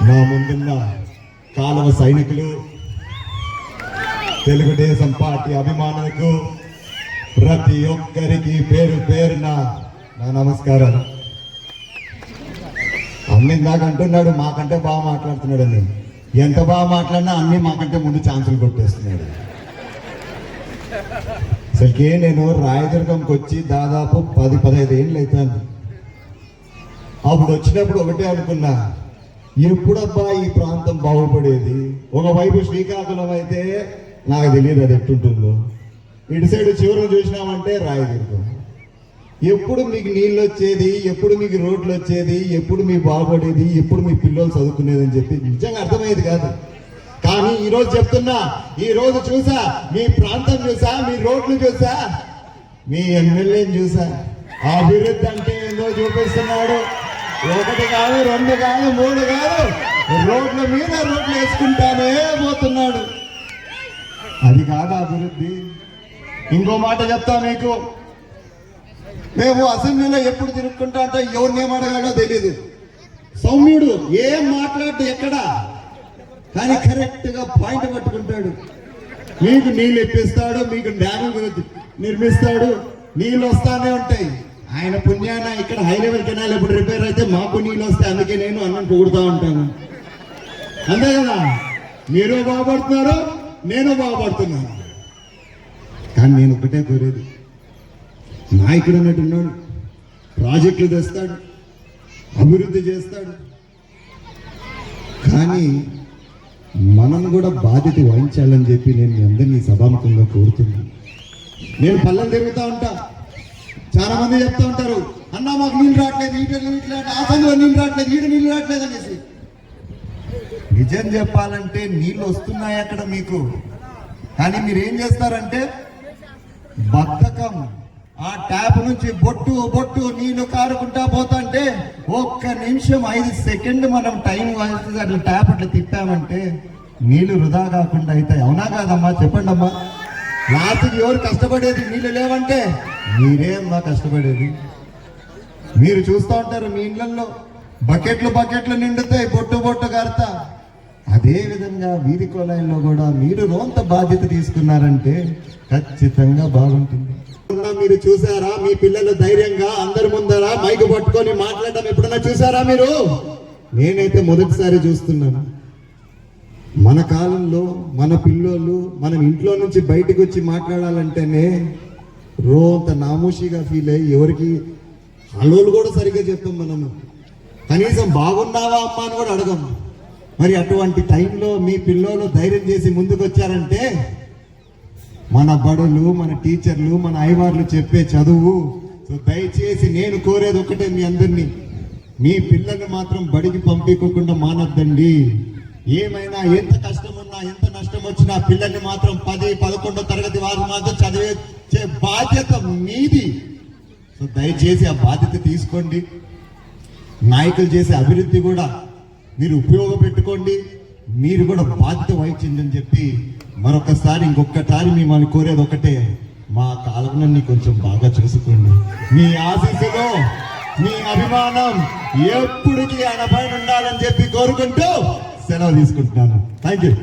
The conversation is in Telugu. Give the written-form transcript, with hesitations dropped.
నా ముందున్న కాలువ సైనికులు, తెలుగుదేశం పార్టీ అభిమానులకు ప్రతి ఒక్కరికి పేరు పేరున నా నమస్కారాలు. అన్ని ఇందాక అంటున్నాడు మాకంటే బాగా మాట్లాడుతున్నాడు అని. ఎంత బాగా మాట్లాడినా అన్ని మాకంటే ముందు ఛాన్సులు కొట్టేస్తున్నాడు. అసలుకే నేను రాయదుర్గంకి వచ్చి దాదాపు 10-15 ఏళ్ళు అవుతాను. అప్పుడు వచ్చినప్పుడు ఒకటే అనుకున్నా, ఎప్పుడబ్బా ఈ ప్రాంతం బాగుపడేది. ఒకవైపు శ్రీకాకుళం అయితే నాకు తెలియదు అది ఎట్టుంటుందో, ఇటు సైడ్ చివరి చూసినామంటే రాయదుర్గం. ఎప్పుడు మీకు నీళ్ళు వచ్చేది, ఎప్పుడు మీకు రోడ్లు వచ్చేది, ఎప్పుడు మీ బాగుపడేది, ఎప్పుడు మీ పిల్లలు చదువుకునేది అని చెప్పి నిజంగా అర్థమయ్యేది కాదు. కానీ ఈరోజు చెప్తున్నా, ఈ రోజు చూసా, మీ ప్రాంతం చూసా, మీ రోడ్లు చూసా, మీ ఎమ్మెల్యేని చూసా. అభివృద్ధి అంటే ఏందో చూపిస్తున్నాడు. 1 కాదు, 2 కాదు, 3 కాదు, రోడ్ల మీద రోడ్లు వేసుకుంటానే పోతున్నాడు. అది కాదు అభివృద్ధి. ఇంకో మాట చెప్తా మీకు, మేము అసెంబ్లీలో ఎప్పుడు తిరుక్కుంటా అంటే ఎవరిని ఏం అడగాలో తెలీదు. సౌమ్యుడు ఏం మాట్లాడు ఎక్కడ, కానీ కరెక్ట్ గా పాయింట్ పట్టుకుంటాడు. మీకు నీళ్ళు ఇప్పిస్తాడు, మీకు డ్యాములు నిర్మిస్తాడు, నీళ్ళు వస్తానే ఉంటాయి. ఆయన పుణ్యాన ఇక్కడ హై లెవెల్ కెనాల్ ఎప్పుడు రిపేర్ అయితే మాకు నీళ్ళు వస్తాయి. అందుకే నేను అన్నం పొగుడుతూ ఉంటాను. అంతే కదా, మీరు బాగుపడుతున్నారు, నేను బాగుపడుతున్నాను. కానీ నేను ఒకటే కోరేది, నాయకుడు అన్నట్టున్నాడు, ప్రాజెక్టులు తెస్తాడు, అభివృద్ధి చేస్తాడు, కానీ మనం కూడా బాధ్యత వహించాలని చెప్పి నేను మీ అందరినీ సభాముఖంగా కోరుతున్నాను. నేను పల్లెలు తిరుగుతూ ఉంటా, చాలా మంది చెప్తూ ఉంటారు, అన్న మాకు నీళ్ళు రావట్లేదు, ఆ సందులో నీళ్ళు రావట్లేదు, ఈడ నీళ్ళు రావట్లేదు అనేసి. నిజం చెప్పాలంటే నీళ్ళు వస్తున్నాయి అక్కడ మీకు, కానీ మీరు ఏం చేస్తారంటే బద్ధకం. ఆ ట్యాప్ నుంచి బొట్టు బొట్టు నీళ్లు కారుకుంటా పోతుంటే 1 నిమిషం 5 సెకండ్ మనం టైం వాల్సి అట్లా ట్యాప్ అట్లా తిప్పామంటే నీళ్లు వృధా కాకుండా అవుతాయి. అవునా కాదమ్మా, చెప్పండి అమ్మా. లాస్ట్కి ఎవరు కష్టపడేది? నీళ్ళు లేవంటే మీరేమ్మా కష్టపడేది. మీరు చూస్తూ ఉంటారు, మీ ఇళ్లలో బకెట్లు నిండుతాయి, బొట్టు బొట్టు కారుతా. అదే విధంగా వీధి కొలాయిల్లో కూడా మీరు రోంత బాధ్యత తీసుకున్నారంటే ఖచ్చితంగా బాగుంటుంది. మీరు చూసారా మీ పిల్లలు ధైర్యంగా అందరి ముందర మైకు పట్టుకొని మాట్లాడడం ఎప్పుడన్నా చూసారా మీరు? నేనైతే మొదటిసారి చూస్తున్నాను. మన కాలంలో మన పిల్లోళ్ళు మనం ఇంట్లో నుంచి బయటకు వచ్చి మాట్లాడాలంటేనే రోంత నామోషిగా ఫీల్ అయ్యి ఎవరికి హలోలు కూడా సరిగ్గా చెప్పాం. మనము కనీసం బాగున్నావా అమ్మా అని కూడా అడగం. మరి అటువంటి టైంలో మీ పిల్లోళ్ళు ధైర్యం చేసి ముందుకు వచ్చారంటే మన బడులు, మన టీచర్లు, మన అయ్యవార్లు చెప్పే చదువు. సో దయచేసి నేను కోరేది ఒకటే, మీ అందరినీ, మీ పిల్లల్ని మాత్రం బడికి పంపించకుండా మానొద్దండి. ఏమైనా ఎంత కష్టం ఉన్నా, ఎంత నష్టం వచ్చినా పిల్లల్ని మాత్రం 10-11 తరగతి వారు మాత్రం చదివే బాధ్యత మీది. సో దయచేసి ఆ బాధ్యత తీసుకోండి. నాయకులు చేసే అభివృద్ధి కూడా మీరు ఉపయోగపెట్టుకోండి. మీరు కూడా బాధ్యత వహించిందని చెప్పి మరొకసారి ఇంకొకసారి మిమ్మల్ని కోరేది ఒకటే, మా కాలవనని కొంచెం బాగా చూసుకోండి. మీ ఆశీస్సులో మీ అభిమానం ఎప్పటికీ ఆయన పైన ఉండాలని చెప్పి కోరుకుంటూ సెలవు తీసుకుంటున్నాను. Thank you.